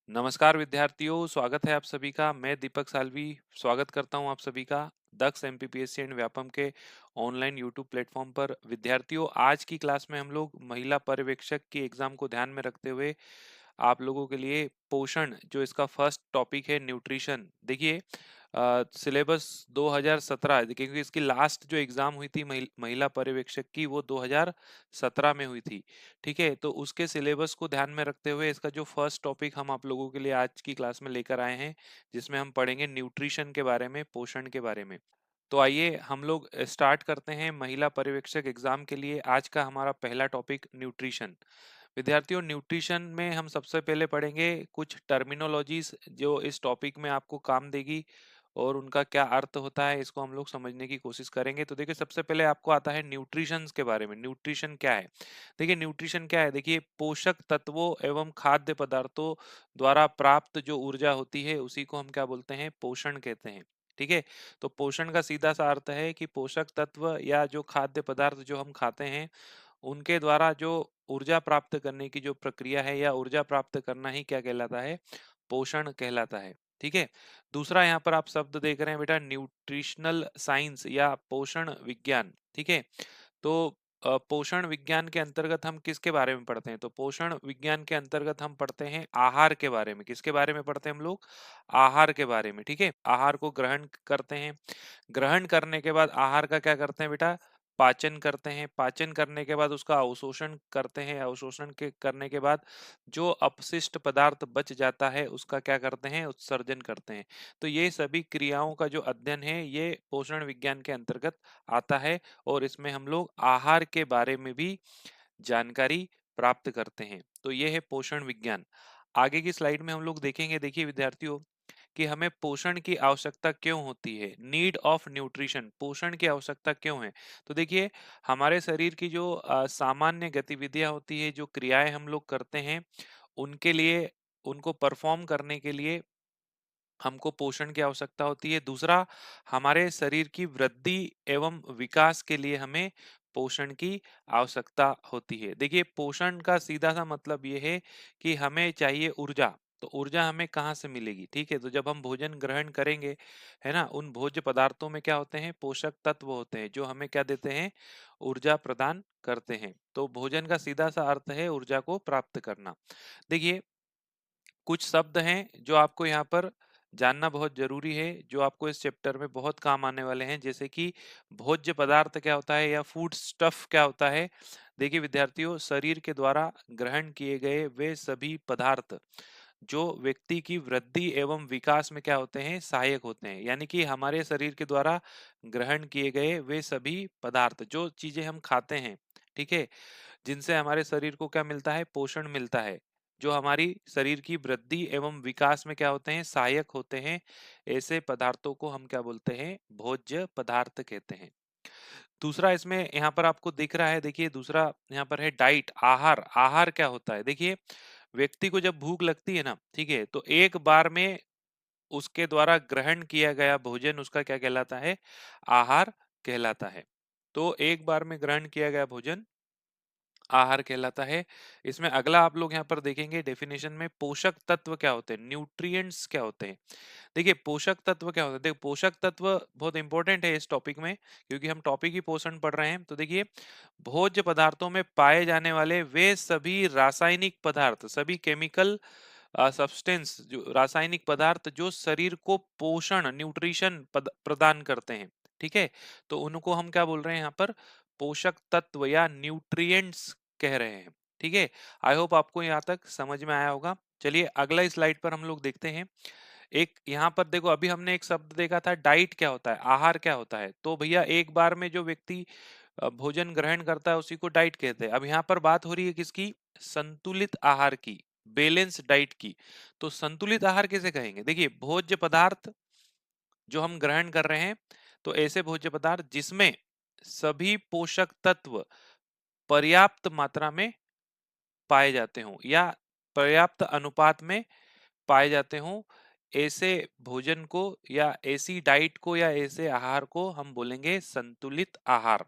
नमस्कार विद्यार्थियों, स्वागत है आप सभी का। मैं दीपक साल्वी स्वागत करता हूं आप सभी का दक्ष एमपीपीएससी एंड व्यापम के ऑनलाइन यूट्यूब प्लेटफॉर्म पर। विद्यार्थियों, आज की क्लास में हम लोग महिला पर्यवेक्षक की एग्जाम को ध्यान में रखते हुए आप लोगों के लिए पोषण, जो इसका फर्स्ट टॉपिक है न्यूट्रिशन। देखिए, सिलेबस 2017, क्योंकि इसकी लास्ट जो एग्जाम हुई थी महिला पर्यवेक्षक की, वो 2017 में हुई थी। ठीक है, तो उसके सिलेबस को ध्यान में रखते हुए इसका जो फर्स्ट टॉपिक हम आप लोगों के लिए आज की क्लास में लेकर आए हैं, जिसमें हम पढ़ेंगे न्यूट्रिशन के बारे में, पोषण के बारे में। तो आइए हम लोग स्टार्ट करते हैं महिला पर्यवेक्षक एग्जाम के लिए। आज का हमारा पहला टॉपिक न्यूट्रिशन। विद्यार्थियों, न्यूट्रिशन में हम सबसे पहले पढ़ेंगे कुछ टर्मिनोलॉजीज जो इस टॉपिक में आपको काम देगी और उनका क्या अर्थ होता है, इसको हम लोग समझने की कोशिश करेंगे। तो देखिए, सबसे पहले आपको आता है न्यूट्रिशन के बारे में। न्यूट्रिशन क्या है? देखिए, न्यूट्रिशन क्या है? देखिए, पोषक तत्वों एवं खाद्य पदार्थों द्वारा प्राप्त जो ऊर्जा होती है, उसी को हम क्या बोलते हैं? पोषण कहते हैं। ठीक है, तो पोषण का सीधा सा अर्थ है कि पोषक तत्व या जो खाद्य पदार्थ जो हम खाते हैं, उनके द्वारा जो ऊर्जा प्राप्त करने की जो प्रक्रिया है, या ऊर्जा प्राप्त करना ही क्या कहलाता है? पोषण कहलाता है। ठीक है, दूसरा यहाँ पर आप शब्द देख रहे हैं बेटा, न्यूट्रिशनल साइंस या पोषण विज्ञान। ठीक है, तो पोषण विज्ञान के अंतर्गत हम किसके बारे में पढ़ते हैं? तो पोषण विज्ञान के अंतर्गत हम पढ़ते हैं आहार के बारे में। किसके बारे में पढ़ते हैं हम लोग? आहार के बारे में। ठीक है, आहार को ग्रहण करते हैं, ग्रहण करने के बाद आहार का क्या करते हैं बेटा? पाचन करते हैं, पाचन करने के बाद उसका अवशोषण करते हैं, अवशोषण के करने के बाद जो अपशिष्ट पदार्थ बच जाता है, उसका क्या करते हैं? उत्सर्जन करते हैं। तो ये सभी क्रियाओं का जो अध्ययन है, ये पोषण विज्ञान के अंतर्गत आता है, और इसमें हम लोग आहार के बारे में भी जानकारी प्राप्त करते हैं। तो ये है पोषण विज्ञान। आगे की स्लाइड में हम लोग देखेंगे, देखिए विद्यार्थियों, कि हमें पोषण की आवश्यकता क्यों होती है। नीड ऑफ न्यूट्रिशन, पोषण की आवश्यकता क्यों है? तो देखिए, हमारे शरीर की जो सामान्य गतिविधियां होती है, जो क्रियाएं हम लोग करते हैं, उनके लिए, उनको परफॉर्म करने के लिए हमको पोषण की आवश्यकता होती है। दूसरा, हमारे शरीर की वृद्धि एवं विकास के लिए हमें पोषण की आवश्यकता होती है। देखिए, पोषण का सीधा सा मतलब ये है कि हमें चाहिए ऊर्जा। तो ऊर्जा हमें कहाँ से मिलेगी? ठीक है, तो जब हम भोजन ग्रहण करेंगे, है ना, उन भोज्य पदार्थों में क्या होते हैं? पोषक तत्व होते हैं, जो हमें क्या देते हैं? ऊर्जा प्रदान करते हैं। तो भोजन का सीधा सा अर्थ है ऊर्जा को प्राप्त करना। देखिए, कुछ शब्द हैं जो आपको यहाँ पर जानना बहुत जरूरी है, जो आपको इस चैप्टर में बहुत काम आने वाले हैं। जैसे कि भोज्य पदार्थ क्या होता है, या फूड स्टफ क्या होता है। देखिए विद्यार्थियों, शरीर के द्वारा ग्रहण किए गए वे सभी पदार्थ जो व्यक्ति की वृद्धि एवं विकास में क्या होते हैं? सहायक होते हैं। यानी कि हमारे शरीर के द्वारा ग्रहण किए गए वे सभी पदार्थ, जो चीजें हम खाते हैं, ठीक है, जिनसे हमारे शरीर को क्या मिलता है? पोषण मिलता है, जो हमारी शरीर की वृद्धि एवं विकास में क्या होते हैं? सहायक होते हैं। ऐसे पदार्थों को हम क्या बोलते हैं? भोज्य पदार्थ कहते हैं। दूसरा इसमें यहाँ पर आपको दिख रहा है, देखिए दूसरा यहाँ पर है डाइट, आहार। आहार क्या होता है? देखिए, व्यक्ति को जब भूख लगती है ना, ठीक है, तो एक बार में उसके द्वारा ग्रहण किया गया भोजन उसका क्या कहलाता है? आहार कहलाता है। तो एक बार में ग्रहण किया गया भोजन आहार कहलाता है। इसमें अगला आप लोग यहाँ पर देखेंगे डेफिनेशन में, पोषक तत्व क्या होते हैं? न्यूट्रिएंट्स क्या होते हैं? देखिए, पोषक तत्व क्या होते हैं? देखिए, पोषक तत्व बहुत इंपॉर्टेंट है इस टॉपिक में, क्योंकि हम टॉपिक ही पोषण पढ़ रहे हैं। तो देखिए, भोज्य पदार्थों में पाए जाने वाले वे सभी रासायनिक पदार्थ, सभी केमिकल सब्सटेंस, जो रासायनिक पदार्थ जो शरीर को पोषण, न्यूट्रिशन प्रदान करते हैं, ठीक है, तो उनको हम क्या बोल रहे हैं यहाँ पर? पोषक तत्व या न्यूट्रिएंट्स कह रहे हैं। ठीक है, आई होप आपको यहाँ तक समझ में आया होगा। चलिए अगला स्लाइड पर हम लोग देखते हैं। एक यहाँ पर देखो, अभी हमने एक शब्द देखा था, डाइट क्या होता है, आहार क्या होता है। तो भैया, एक बार में जो व्यक्ति भोजन ग्रहण करता है, उसी को डाइट कहते हैं। अब यहाँ पर बात हो रही है किसकी? संतुलित आहार की, बैलेंस डाइट की। तो संतुलित आहार किसे कहेंगे? देखिए, भोज्य पदार्थ जो हम ग्रहण कर रहे हैं, तो ऐसे भोज्य पदार्थ जिसमें सभी पोषक तत्व पर्याप्त मात्रा में पाए जाते हों, या पर्याप्त अनुपात में पाए जाते हों, ऐसे भोजन को, या ऐसी डाइट को, या ऐसे आहार को हम बोलेंगे संतुलित आहार।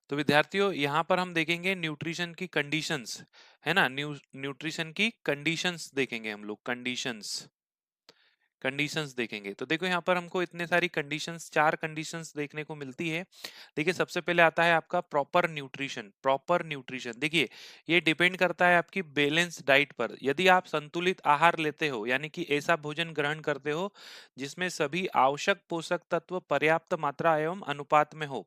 तो विद्यार्थियों यहाँ पर हम देखेंगे न्यूट्रिशन की कंडीशंस, है ना। न्यूट्रिशन की कंडीशंस देखेंगे हम लोग, कंडीशंस देखेंगे। तो देखो यहाँ पर हमको इतने सारी कंडीशंस, 4 कंडीशंस देखने को मिलती है। देखिए सबसे पहले आता है आपका प्रॉपर न्यूट्रिशन। प्रॉपर न्यूट्रिशन देखिए ये डिपेंड करता है आपकी बैलेंस डाइट पर। यदि आप संतुलित आहार लेते हो, यानी कि ऐसा भोजन ग्रहण करते हो जिसमें सभी आवश्यक पोषक तत्व पर्याप्त मात्रा एवं अनुपात में हो,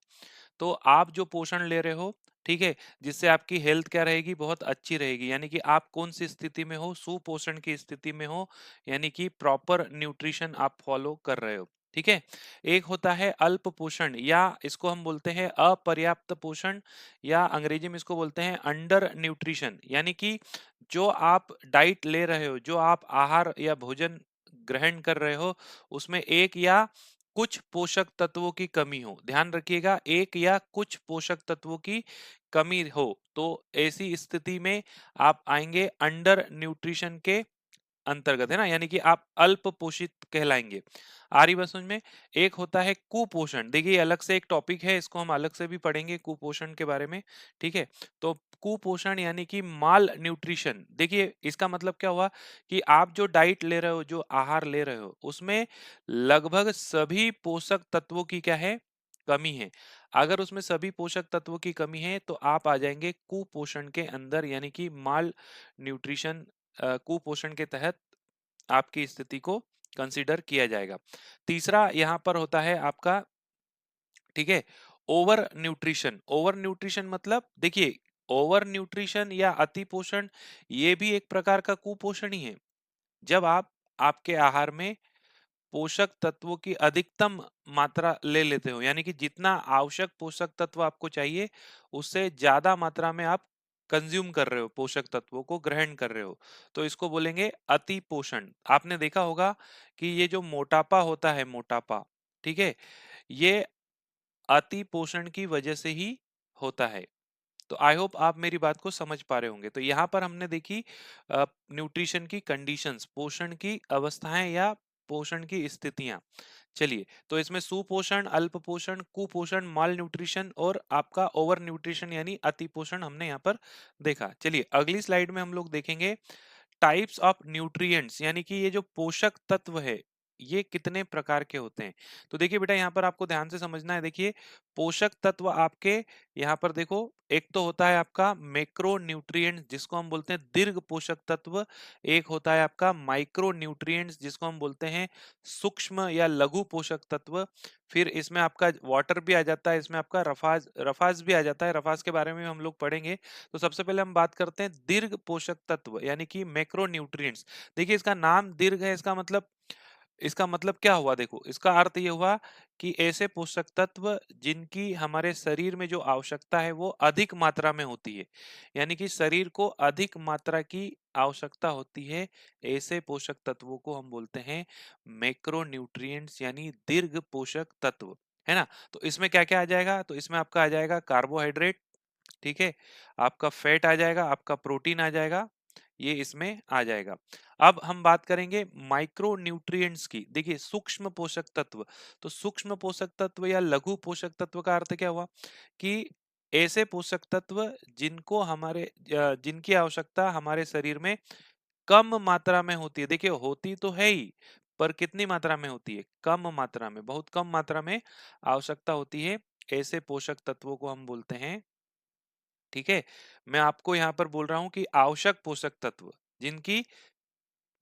तो आप जो पोषण ले रहे हो, ठीक है, जिससे आपकी हेल्थ क्या रहेगी, बहुत अच्छी रहेगी। यानी कि आप कौन सी स्थिति में हो, सुपोषण की स्थिति में हो, यानी कि प्रॉपर न्यूट्रिशन आप फॉलो कर रहे हो। ठीक है। एक होता है अल्प पोषण, या इसको हम बोलते हैं अपर्याप्त पोषण, या अंग्रेजी में इसको बोलते हैं अंडर न्यूट्रिशन। यानी कि जो आप डाइट ले रहे हो, जो आप आहार या भोजन ग्रहण कर रहे हो, उसमें एक या कुछ पोषक तत्वों की कमी हो। ध्यान रखिएगा, एक या कुछ पोषक तत्वों की कमी हो, तो ऐसी स्थिति में आप आएंगे अंडर न्यूट्रिशन के अंतर्गत, है ना। यानी कि आप अल्प पोषित कहलाएंगे। आ रही बात समझ में। एक होता है कुपोषण। देखिए ये अलग से एक टॉपिक है, इसको हम अलग से भी पढ़ेंगे कुपोषण के बारे में। ठीक है। तो कुपोषण यानी कि माल न्यूट्रिशन। देखिए इसका मतलब क्या हुआ कि आप जो डाइट ले रहे हो, जो आहार ले रहे हो, उसमें लगभग सभी पोषक तत्वों की क्या है, कमी है। अगर उसमें सभी पोषक तत्वों की कमी है तो आप आ जाएंगे कुपोषण के अंदर, यानी कि माल न्यूट्रिशन, कुपोषण के तहत आपकी स्थिति को कंसीडर किया जाएगा। तीसरा यहाँ पर होता है आपका, ठीक है, ओवर न्यूट्रिशन। ओवर न्यूट्रिशन मतलब देखिए, ओवर न्यूट्रिशन या अति पोषण ये भी एक प्रकार का कुपोषण ही है। जब आप आपके आहार में पोषक तत्वों की अधिकतम मात्रा ले लेते हो, यानी कि जितना आवश्यक पोषक तत्व आपको चाहिए उससे ज्यादा मात्रा में आप कंज्यूम कर रहे हो, पोषक तत्वों को ग्रहण कर रहे हो, तो इसको बोलेंगे अति पोषण। आपने देखा होगा कि ये जो मोटापा होता है, मोटापा, ठीक है, ये अति पोषण की वजह से ही होता है। तो आई होप आप मेरी बात को समझ पा रहे होंगे। तो यहाँ पर हमने देखी न्यूट्रिशन की कंडीशंस, पोषण की अवस्थाएं या पोषण की स्थितियां। चलिए, तो इसमें सुपोषण, अल्प पोषण, कुपोषण, माल न्यूट्रिशन और आपका ओवर न्यूट्रिशन यानी अति पोषण हमने यहाँ पर देखा। चलिए अगली स्लाइड में हम लोग देखेंगे टाइप्स ऑफ न्यूट्रिएंट्स, यानी कि ये जो पोषक तत्व है ये कितने प्रकार के होते हैं। तो देखिए बेटा यहाँ पर आपको ध्यान से समझना है। देखिए पोषक तत्व आपके यहाँ पर देखो, एक तो होता है आपका मैक्रो न्यूट्रिएंट्स जिसको हम बोलते हैं दीर्घ पोषक तत्व। एक होता है आपका माइक्रो न्यूट्रिएंट्स जिसको हम बोलते हैं सूक्ष्म या लघु पोषक तत्व। फिर इसमें आपका वाटर भी आ जाता है, इसमें आपका रफाज रफाज भी आ जाता है। रफाज के बारे में हम लोग पढ़ेंगे। तो सबसे पहले हम बात करते हैं दीर्घ पोषक तत्व यानी कि मैक्रो न्यूट्रिएंट्स। देखिए इसका नाम दीर्घ है, इसका मतलब क्या हुआ, देखो इसका अर्थ ये हुआ कि ऐसे पोषक तत्व जिनकी हमारे शरीर में जो आवश्यकता है वो अधिक मात्रा में होती है, यानी कि शरीर को अधिक मात्रा की आवश्यकता होती है, ऐसे पोषक तत्वों को हम बोलते हैं मैक्रो न्यूट्रिएंट्स यानी दीर्घ पोषक तत्व, है ना। तो इसमें क्या क्या आ जाएगा, तो इसमें आपका आ जाएगा कार्बोहाइड्रेट, ठीक है, आपका फैट आ जाएगा, आपका प्रोटीन आ जाएगा, ये इसमें आ जाएगा। अब हम बात करेंगे माइक्रो न्यूट्रिएंट्स की। देखिए सूक्ष्म पोषक तत्व, तो सूक्ष्म पोषक तत्व या लघु पोषक तत्व का अर्थ क्या हुआ कि ऐसे पोषक तत्व जिनको जिनकी आवश्यकता हमारे शरीर में कम मात्रा में होती है। देखिए होती तो है ही, पर कितनी मात्रा में होती है, कम मात्रा में, बहुत कम मात्रा में आवश्यकता होती है, ऐसे पोषक तत्वों को हम बोलते हैं, ठीक है। मैं आपको यहाँ पर बोल रहा हूँ कि आवश्यक पोषक तत्व जिनकी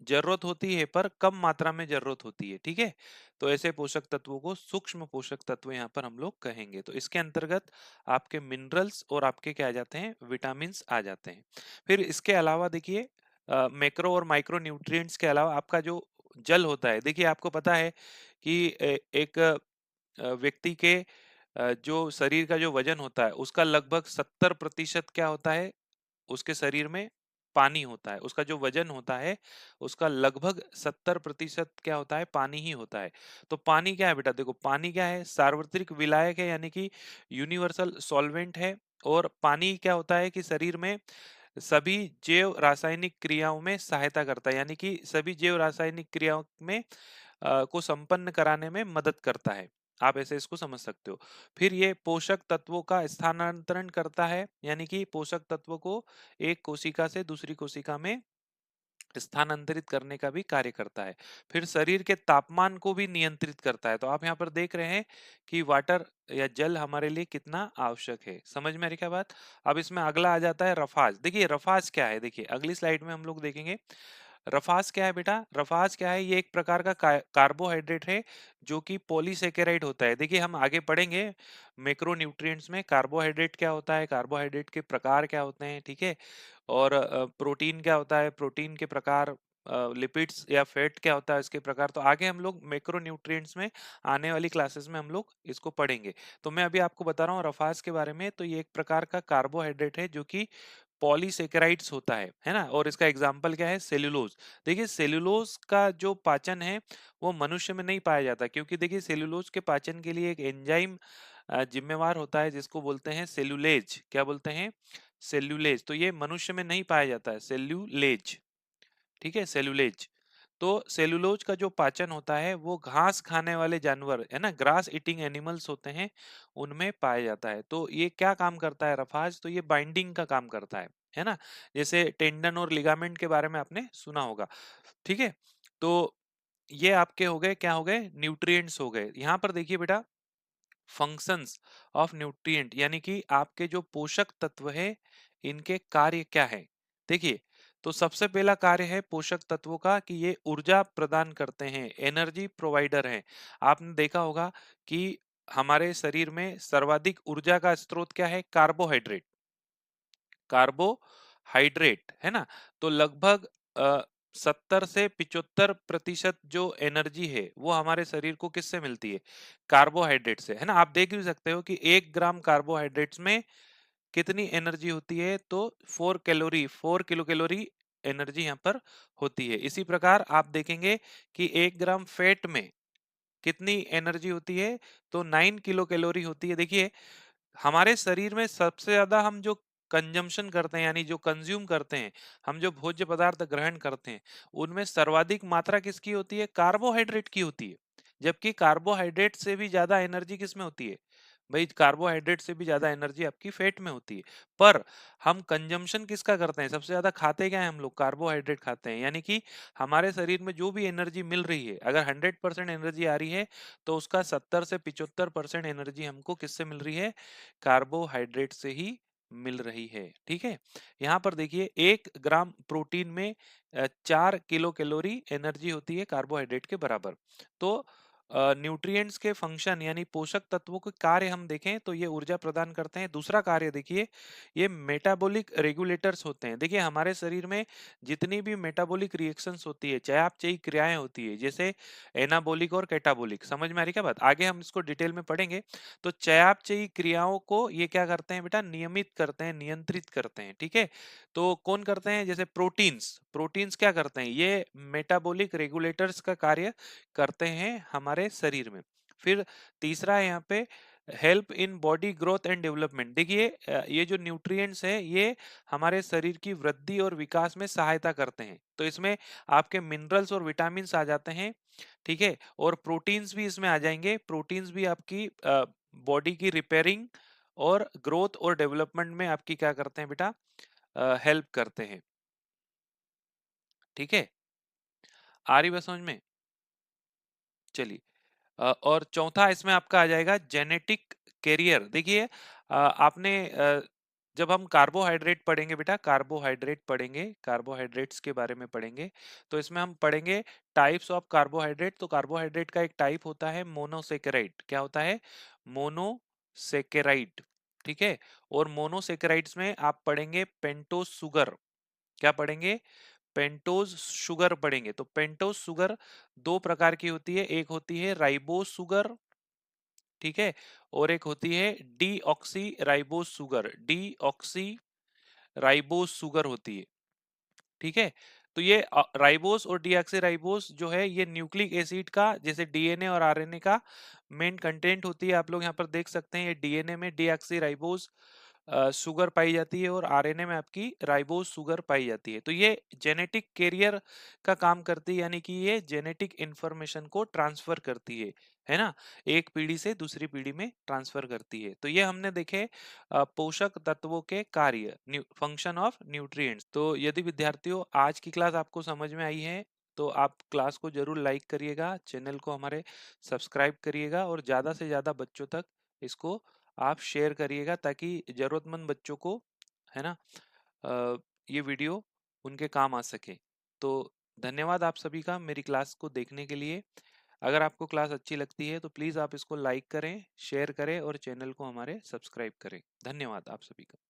जरूरत होती है पर कम मात्रा में जरूरत होती है, ठीक है। तो ऐसे पोषक तत्वों को सूक्ष्म पोषक तत्व यहाँ पर हम लोग कहेंगे। तो इसके अंतर्गत आपके मिनरल्स और आपके क्या आ जाते हैं, विटामिन आ जाते हैं। फिर इसके अलावा देखिए मैक्रो और माइक्रो न्यूट्रिएंट्स के अलावा आपका जो जल होता है, देखिए आपको पता है कि एक व्यक्ति के जो शरीर का जो वजन होता है उसका लगभग 70% क्या होता है, उसके शरीर में पानी होता है। उसका जो वजन होता है उसका लगभग 70% क्या होता है, पानी ही होता है। तो पानी क्या है बेटा, देखो पानी क्या है, सार्वत्रिक विलायक है, यानी कि यूनिवर्सल सॉल्वेंट है। और पानी क्या होता है कि शरीर में सभी जैव रासायनिक क्रियाओं में सहायता करता है, यानी कि सभी जैव रासायनिक क्रियाओं में को संपन्न कराने में मदद करता है। आप ऐसे इसको समझ सकते हो। फिर ये पोषक तत्वों का स्थानांतरण करता है, यानी कि पोषक तत्वों को एक कोशिका से दूसरी कोशिका में स्थानांतरित करने का भी कार्य करता है। फिर शरीर के तापमान को भी नियंत्रित करता है। तो आप यहाँ पर देख रहे हैं कि वाटर या जल हमारे लिए कितना आवश्यक है। समझ में आ रही क्या बात? अब इसमें अगला आ जाता है रफाज। देखिए रफाज क्या है, देखिए अगली स्लाइड में हम लोग देखेंगे। रफाज क्या है बेटा? रफाज क्या है? ये एक प्रकार का कार्बोहाइड्रेट है जो कि पॉलीसेकेराइड होता है। देखिए हम आगे पढ़ेंगे मैक्रोन्यूट्रिएंट्स में कार्बोहाइड्रेट क्या होता है, कार्बोहाइड्रेट के प्रकार क्या होते हैं, ठीक है। और प्रोटीन क्या होता है, प्रोटीन के प्रकार, लिपिड्स या फैट क्या होता है इसके प्रकार। तो आगे हम लोग मैक्रोन्यूट्रिएंट्स में आने वाली क्लासेस में हम लोग इसको पढ़ेंगे। तो मैं अभी आपको बता रहा हूँ रफाज के बारे में। तो ये एक प्रकार का कार्बोहाइड्रेट है जो कि पॉलीसेकेराइड्स होता है ना। और इसका एग्जाम्पल क्या है? सेल्यूलोज। देखिए सेल्यूलोज का जो पाचन है वो मनुष्य में नहीं पाया जाता, क्योंकि देखिए सेल्यूलोज के पाचन के लिए एक एंजाइम जिम्मेवार होता है जिसको बोलते हैं सेल्यूलेज। क्या बोलते हैं? सेल्यूलेज। तो ये मनुष्य में नहीं पाया जाता है सेल्यूलेज, ठीक है, सेल्यूलेज। तो सेल्यूलोज का जो पाचन होता है वो घास खाने वाले जानवर है ना, ग्रास ईटिंग एनिमल्स होते हैं, उनमें पाया जाता है। तो ये क्या काम करता है रफाज? तो ये बाइंडिंग का काम करता है ना। जैसे टेंडन और लिगामेंट के बारे में आपने सुना होगा, ठीक है। तो ये आपके हो गए, क्या हो गए? न्यूट्रिएंट्स हो गए। यहाँ पर देखिए बेटा, फंक्शंस ऑफ न्यूट्रिएंट, यानी कि आपके जो पोषक तत्व है इनके कार्य क्या है। देखिए तो सबसे पहला कार्य है पोषक तत्वों का कि ये ऊर्जा प्रदान करते हैं, एनर्जी प्रोवाइडर हैं। आपने देखा होगा कि हमारे शरीर में सर्वाधिक ऊर्जा का स्रोत क्या है? कार्बोहाइड्रेट। कार्बोहाइड्रेट है ना। तो लगभग 70 से 75% जो एनर्जी है वो हमारे शरीर को किससे मिलती है? कार्बोहाइड्रेट से, है ना। आप देख भी सकते हो कि 1 ग्राम कार्बोहाइड्रेट्स में कितनी एनर्जी होती है? तो 4 कैलोरी, 4 किलो कैलोरी एनर्जी यहाँ पर होती है। इसी प्रकार आप देखेंगे कि 1 ग्राम फैट में कितनी एनर्जी होती है? तो 9 किलो कैलोरी होती है। देखिए हमारे शरीर में सबसे ज्यादा हम जो कंजम्पशन करते हैं, यानी जो कंज्यूम करते हैं, हम जो भोज्य पदार्थ ग्रहण करते हैं, उनमें सर्वाधिक मात्रा किसकी होती है? कार्बोहाइड्रेट की होती है। जबकि कार्बोहाइड्रेट से भी ज्यादा एनर्जी किस में होती है? भाई कार्बोहाइड्रेट से भी ज्यादा एनर्जी आपकी फैट में होती है। पर हम कंजम्पशन किसका करते हैं? सबसे ज्यादा खाते क्या है हम लोग? कार्बोहाइड्रेट खाते हैं। यानी कि हमारे शरीर में जो भी एनर्जी मिल रही है, अगर 100% एनर्जी आ रही है तो उसका 70 से 75% एनर्जी हमको किससे मिल रही है? कार्बोहाइड्रेट से ही मिल रही है, ठीक है। यहाँ पर देखिए 1 ग्राम प्रोटीन में 4 किलो कैलोरी एनर्जी होती है कार्बोहाइड्रेट के बराबर। तो न्यूट्रिएंट्स के फंक्शन यानी पोषक तत्वों के कार्य हम देखें तो ये ऊर्जा प्रदान करते हैं। दूसरा कार्य देखिए, ये मेटाबॉलिक रेगुलेटर्स होते हैं। देखिए हमारे शरीर में जितनी भी मेटाबॉलिक रिएक्शंस होती है, चयापचयी क्रियाएं होती है, जैसे एनाबॉलिक और कैटाबॉलिक, समझ में आ रही क्या बात? आगे हम इसको डिटेल में पढ़ेंगे। तो चयापचयी क्रियाओं को ये क्या करते हैं बेटा? नियमित करते हैं, नियंत्रित करते हैं, ठीक है। तो कौन करते हैं? जैसे प्रोटीन्स, प्रोटीन्स क्या करते हैं? ये मेटाबॉलिक रेगुलेटर्स का कार्य करते हैं हमारे शरीर में। फिर तीसरा है यहाँ पे help in body growth and development. देखिए ये जो न्यूट्रिएंट्स है ये हमारे शरीर की वृद्धि और विकास में सहायता करते हैं। तो इसमें आपके मिनरल्स और विटामिन्स आ जाते हैं, ठीक है। और प्रोटीन्स भी इसमें आ जाएंगे। प्रोटीन्स भी आपकी बॉडी की रिपेयरिंग और ग्रोथ और डेवलपमेंट में आपकी क्या करते हैं बेटा? हेल्प करते हैं, ठीक है। आ रही बात समझ में? चलिए और चौथा इसमें आपका आ जाएगा जेनेटिक कैरियर। देखिए आपने जब हम कार्बोहाइड्रेट पढ़ेंगे बेटा, कार्बोहाइड्रेट पढ़ेंगे, कार्बोहाइड्रेट्स के बारे में पढ़ेंगे, तो इसमें हम पढ़ेंगे टाइप्स ऑफ कार्बोहाइड्रेट। तो कार्बोहाइड्रेट का एक टाइप होता है मोनोसेकेराइड। क्या होता है? मोनोसेकेराइड, ठीक है। और मोनोसेकेराइड्स में आप पढ़ेंगे पेंटोस शुगर। क्या पढ़ेंगे? पेंटोज शुगर पढ़ेंगे। तो पेंटोज शुगर 2 प्रकार की होती है, एक होती है राइबोस शुगर, ठीक है। और एक होती है D oxy ribose sugar, D oxy ribose sugar होती है, ठीक है। तो ये राइबोस और डीऑक्सी राइबोस जो है ये न्यूक्लिक एसिड का, जैसे डीएनए और आरएनए का मेन कंटेंट होती है। आप लोग यहाँ पर देख सकते हैं ये डीएनए में डीऑक्सी राइबोस शुगर पाई जाती है और आरएनए में आपकी राइबोज शुगर पाई जाती है। तो ये जेनेटिक कैरियर का काम करती है, यानी कि ये जेनेटिक इंफॉर्मेशन को ट्रांसफर करती है ना? एक पीढ़ी से दूसरी पीढ़ी में ट्रांसफर करती है। तो ये हमने देखे पोषक तत्वों के कार्य, फंक्शन ऑफ न्यूट्रिएंट्स। तो यदि विद्यार्थियों आज की क्लास आपको समझ में आई है तो आप क्लास को जरूर लाइक करिएगा, चैनल को हमारे सब्सक्राइब करिएगा और ज़्यादा से ज़्यादा बच्चों तक इसको आप शेयर करिएगा, ताकि ज़रूरतमंद बच्चों को, है ना, ये वीडियो उनके काम आ सके। तो धन्यवाद आप सभी का मेरी क्लास को देखने के लिए। अगर आपको क्लास अच्छी लगती है तो प्लीज़ आप इसको लाइक करें, शेयर करें और चैनल को हमारे सब्सक्राइब करें। धन्यवाद आप सभी का।